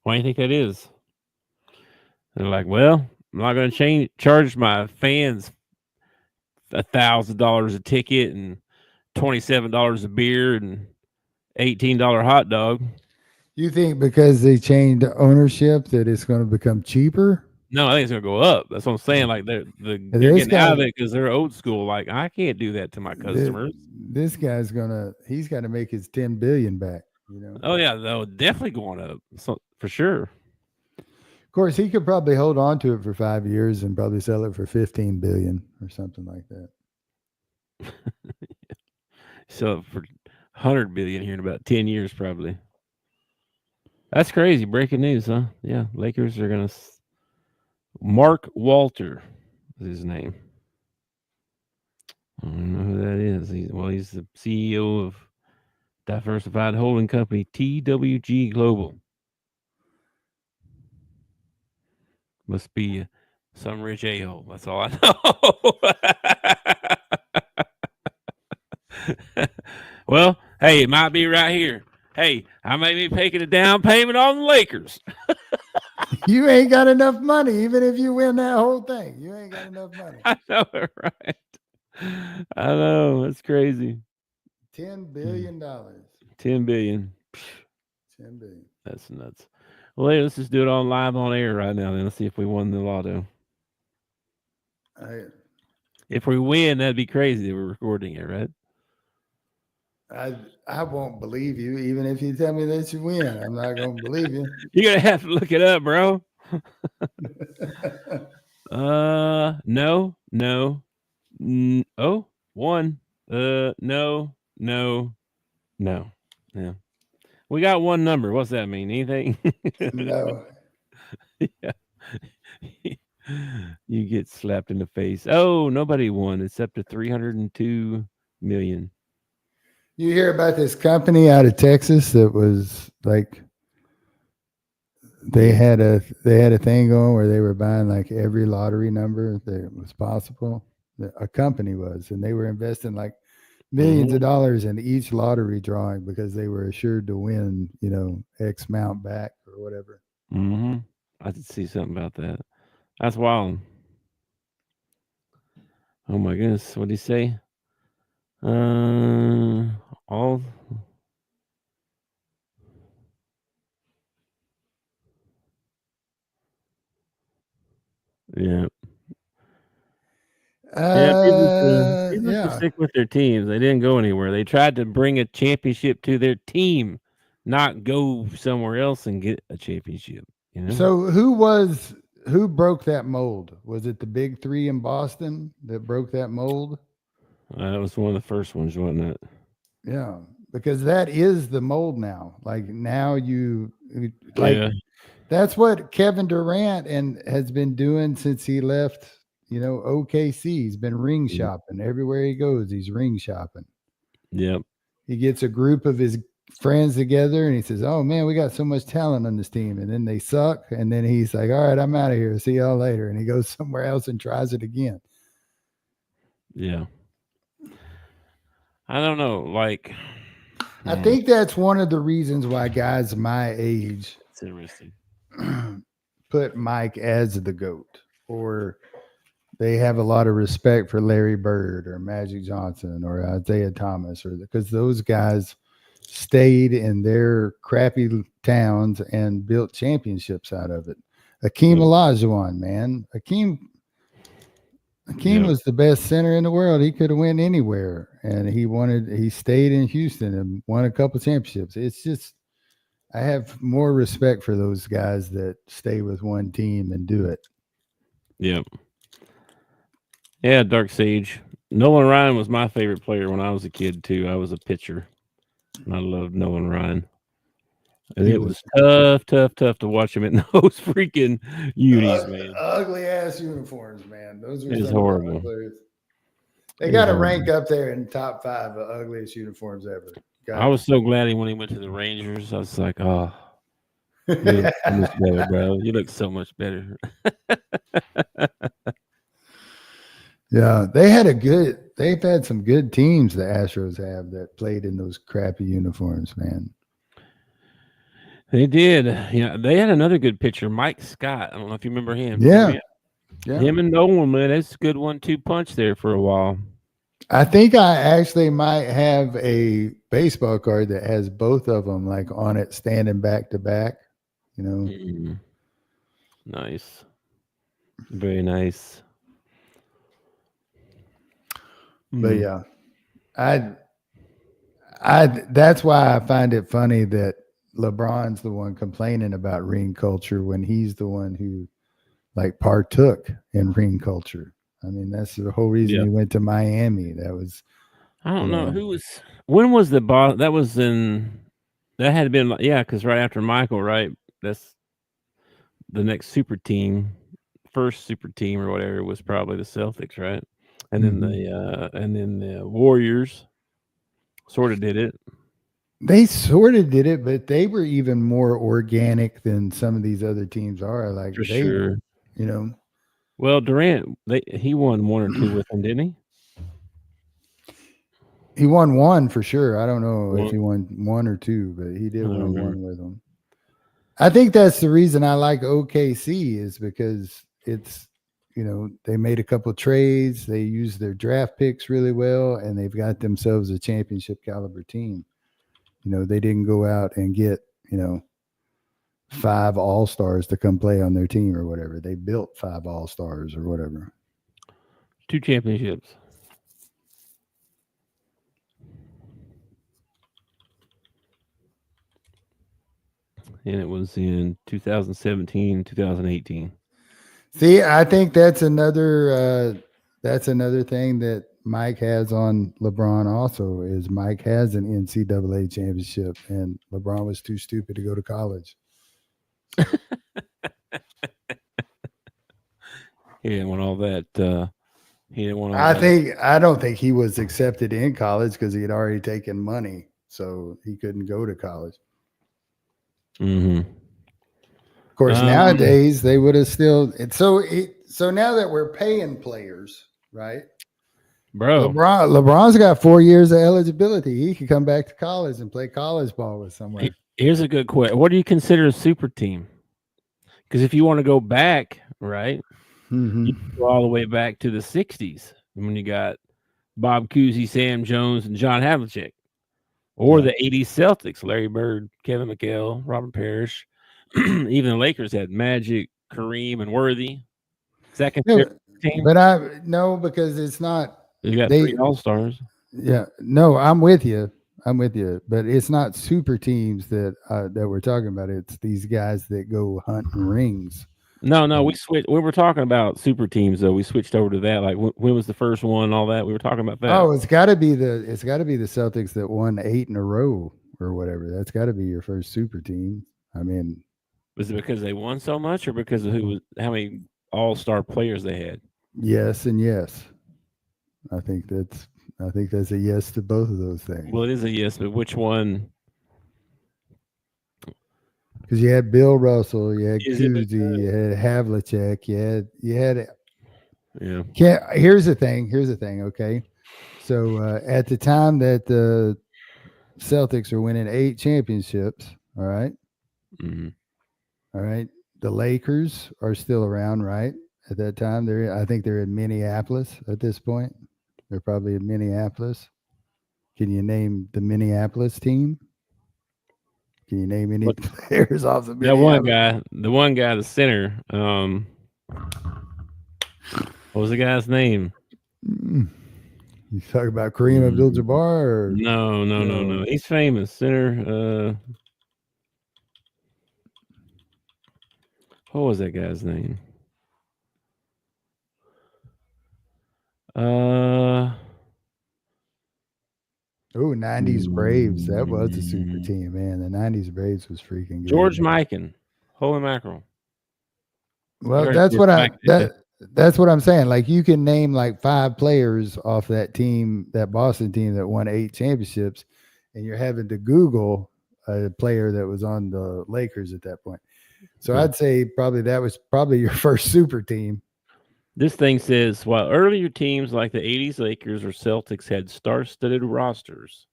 Why do you think that is? They're like, well, I'm not going to charge my fans $1,000 a ticket and $27 a beer and $18 hot dog. You think because they changed ownership that it's going to become cheaper? No, I think it's going to go up. That's what I'm saying. Like they're getting out of it because they're old school. Like, I can't do that to my customers. This guy's he's got to make his $10 billion back. You know? Oh yeah, they're definitely going up. So, for sure. Of course, he could probably hold on to it for 5 years and probably sell it for $15 billion or something like that. So for $100 billion here in about 10 years, probably. That's crazy. Breaking news, huh? Yeah, Lakers are gonna. Mark Walter is his name. I don't know who that is. He's the CEO of Diversified Holding Company, TWG Global. Must be some rich a-hole. That's all I know. Well, hey, it might be right here. Hey, I may be taking a down payment on the Lakers. You ain't got enough money, even if you win that whole thing. You ain't got enough money. I know it, right? I know. It's crazy. $10 billion. 10 billion. 10 billion. That's nuts. Well, hey, let's just do it on live on air right now. Then let's see if we won the lotto. If we win, that'd be crazy. We're recording it, right? I won't believe you, even if you tell me that you win. I'm not gonna believe you. You're gonna have to look it up, bro. No. Oh, one. No. Yeah. We got one number. What's that mean? Anything? No. Yeah. You get slapped in the face. Oh, nobody won. It's up to 302 million. You hear about this company out of Texas that was like they had a thing going where they were buying like every lottery number that was possible. A company was, and they were investing like millions of dollars in each lottery drawing because they were assured to win, X amount back or whatever. Mm-hmm. I did see something about that. That's wild. Oh my goodness. What did he say? All. Yeah. People stick with their teams. They didn't go anywhere. They tried to bring a championship to their team, not go somewhere else and get a championship. So who broke that mold? Was it the big three in Boston that broke that mold? That was one of the first ones, wasn't it? Yeah, because that is the mold now. Like now that's what Kevin Durant has been doing since he left, OKC. He's been ring shopping everywhere he goes. He's ring shopping. Yep. He gets a group of his friends together and he says, "Oh man, we got so much talent on this team," and then they suck, and then he's like, "All right, I'm out of here. See y'all later," and he goes somewhere else and tries it again. Yeah. I don't know. Like, I think that's one of the reasons why guys my age it's interesting. put Mike as the GOAT, or they have a lot of respect for Larry Bird or Magic Johnson or Isaiah Thomas, or because those guys stayed in their crappy towns and built championships out of it. Akeem Olajuwon, man. Akeem was the best center in the world. He could have went anywhere, and he stayed in Houston and won a couple championships. It's just, I have more respect for those guys that stay with one team and do it. Yep. Yeah, Dark Sage. Nolan Ryan was my favorite player when I was a kid too. I was a pitcher, and I loved Nolan Ryan. And it was tough to watch him in those freaking unis, man. Ugly ass uniforms, man. Those were horrible. They got to rank up there in top 5 of ugliest uniforms ever. I was so glad when he went to the Rangers. I was like, oh, you look so much better, bro. You look so much better. Yeah, they've had some good teams, the Astros have, that played in those crappy uniforms, man. They did. Yeah, they had another good pitcher, Mike Scott. I don't know if you remember him. Yeah. Him and Nolan, man, that's a good 1-2 punch there for a while. I think I actually might have a baseball card that has both of them like on it, standing back to back. Nice, very nice. But yeah, I that's why I find it funny that LeBron's the one complaining about ring culture when he's the one who like partook in ring culture. I mean, that's the whole reason he went to Miami. That was, I don't know who was. When was the boss? That was in That had been, because right after Michael, right? That's the next super team, first super team or whatever was probably the Celtics, right? And then the Warriors sort of did it. They sort of did it, but they were even more organic than some of these other teams are. Like For they, sure. you know, Well, Durant, he won one or two with them, didn't he? he won one for sure. I don't know One. if he won one or two, but he did I don't win remember. one with them. I think that's the reason I like OKC is because it's, they made a couple trades. They used their draft picks really well, and they've got themselves a championship caliber team. They didn't go out and get, 5 all-stars to come play on their team or whatever. They built 5 all-stars or whatever. 2 championships. And it was in 2017, 2018. See, I think that's another thing that Mike has on LeBron also is Mike has an NCAA championship, and LeBron was too stupid to go to college. He didn't want all that. He didn't want all that. I don't think he was accepted in college because he had already taken money, so he couldn't go to college. Mm-hmm. Of course, nowadays they would have still. So now that we're paying players, right? Bro, LeBron's got 4 years of eligibility. He could come back to college and play college ball with somewhere. Here's a good question. What do you consider a super team? Because if you want to go back, right, you go all the way back to the 60s when you got Bob Cousy, Sam Jones, and John Havlicek. Or the 80s Celtics, Larry Bird, Kevin McHale, Robert Parrish. Even the Lakers had Magic, Kareem, and Worthy. Is that considered a team? But because it's not. You got 3 all-stars. Yeah. No, I'm with you. But it's not super teams that we're talking about. It's these guys that go hunting rings. No, we switched. We were talking about super teams, though. We switched over to that. Like, when was the first one? And all that. We were talking about that. Oh, it's got to be the Celtics that won 8 in a row or whatever. That's got to be your first super team. I mean, was it because they won so much, or because of how many all-star players they had? Yes and yes. I think that's a yes to both of those things. Well, it is a yes, but which one? Because you had Bill Russell, you had Cousy, you had Havlicek, you had. Yeah. Here's the thing. Okay, so at the time that the Celtics are winning 8 championships, all right. Mm-hmm. All right. The Lakers are still around, right? At that time, I think they're in Minneapolis at this point. They're probably in Minneapolis. Can you name the Minneapolis team? Can you name any players off the Minneapolis? The one guy, the center. What was the guy's name? You talk about Kareem Abdul-Jabbar? No. He's famous. Center. What was that guy's name? 90s Braves. That was a super team, man. The 90s Braves was freaking good. George Mikan. Holy mackerel. Well, that's what I'm saying. Like, you can name like 5 players off that team, that Boston team that won 8 championships, and you're having to Google a player that was on the Lakers at that point. So I'd say that was your first super team. This thing says, while earlier teams like the 80s Lakers or Celtics had star-studded rosters,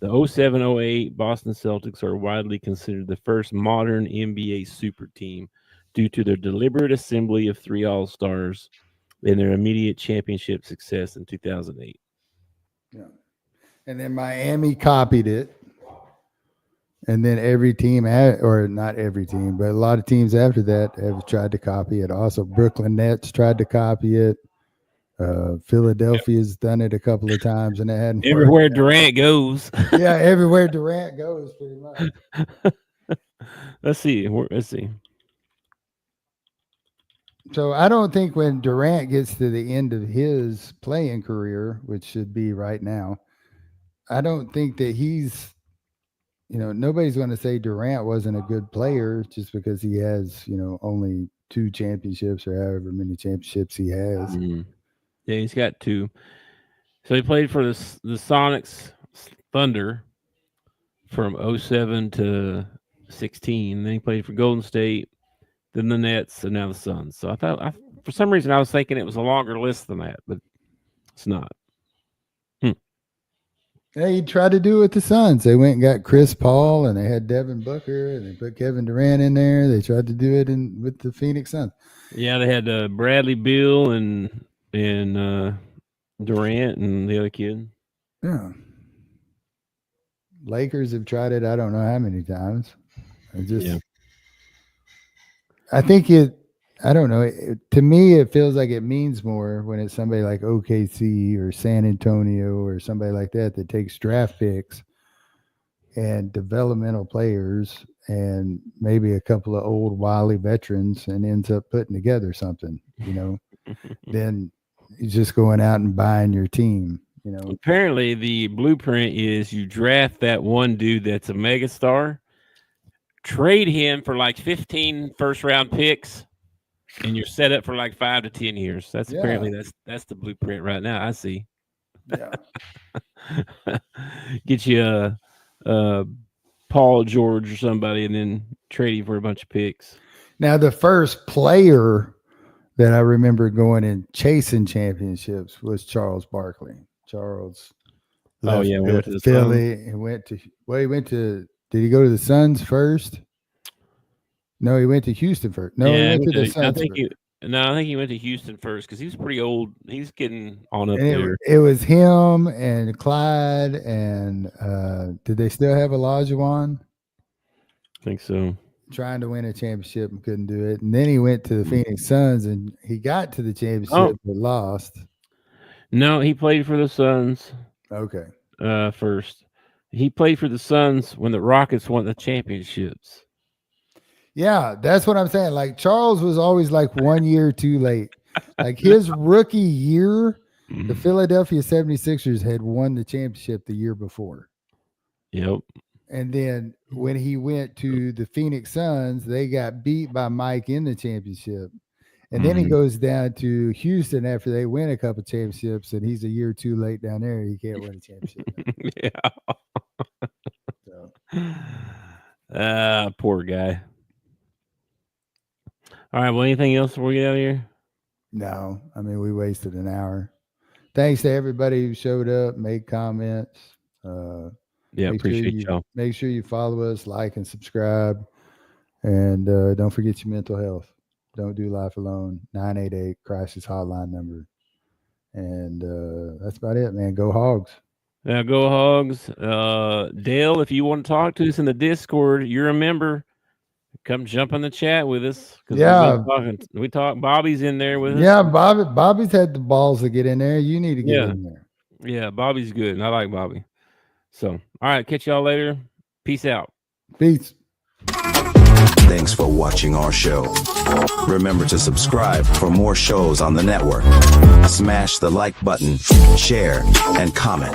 the 07-08 Boston Celtics are widely considered the first modern NBA super team due to their deliberate assembly of 3 all-stars and their immediate championship success in 2008. Yeah. And then Miami copied it. And then every team, or not every team, but a lot of teams after that have tried to copy it. Also, Brooklyn Nets tried to copy it. Philadelphia's done it a couple of times, and it hadn't everywhere worked. Durant goes. Yeah, everywhere Durant goes, pretty much. Let's see. So I don't think when Durant gets to the end of his playing career, which should be right now, I don't think that he's nobody's going to say Durant wasn't a good player just because he has, only 2 championships or however many championships he has. Mm-hmm. Yeah, he's got 2. So he played for the Sonics Thunder from 07 to 16. Then he played for Golden State, then the Nets, and now the Suns. So I thought, for some reason, I was thinking it was a longer list than that, but it's not. They tried to do it with the Suns. They went and got Chris Paul, and they had Devin Booker, and they put Kevin Durant in there. They tried to do it with the Phoenix Suns. Yeah, they had Bradley Beal and Durant and the other kid. Yeah. Lakers have tried it I don't know how many times. I think I don't know. To me, it feels like it means more when it's somebody like OKC or San Antonio or somebody like that takes draft picks and developmental players and maybe a couple of old wily veterans and ends up putting together something, then you're just going out and buying your team, Apparently, the blueprint is you draft that one dude that's a megastar, trade him for like 15 first-round picks, and you're set up for like 5 to 10 years. Apparently that's the blueprint right now. I see. Yeah. Get you a Paul George or somebody, and then trade him for a bunch of picks. Now, the first player that I remember going and chasing championships was Charles Barkley. Charles. Oh yeah, went to Philly. He went to. Did he go to the Suns first? No, he went to Houston first. No, yeah, he went to the Suns. I think he went to Houston first because he was pretty old. He's getting on up and there. It was him and Clyde and did they still have Olajuwon? I think so. Trying to win a championship and couldn't do it. And then he went to the Phoenix Suns and he got to the championship but lost. No, he played for the Suns. Okay. First. He played for the Suns when the Rockets won the championships. Yeah, that's what I'm saying. Like Charles was always like 1 year too late. Like his rookie year, the Philadelphia 76ers had won the championship the year before. Yep. And then when he went to the Phoenix Suns, they got beat by Mike in the championship. And then he goes down to Houston after they win a couple championships, and he's a year too late down there. He can't win a championship. Yeah. Poor guy. All right. Well, anything else before we get out of here? No. I mean, we wasted an hour. Thanks to everybody who showed up, made comments. Yeah, appreciate y'all. Make sure you follow us, like, and subscribe. And don't forget your mental health. Don't do life alone. 988 crisis hotline number. And that's about it, man. Go Hogs. Yeah, go Hogs. Dale, if you want to talk to us in the Discord, you're a member. Come jump in the chat with us. Yeah. We talk. Bobby's in there with us. Yeah, Bobby's had the balls to get in there. You need to get in there. Yeah, Bobby's good. And I like Bobby. So, all right. Catch y'all later. Peace out. Peace. Thanks for watching our show. Remember to subscribe for more shows on the network. Smash the like button, share, and comment.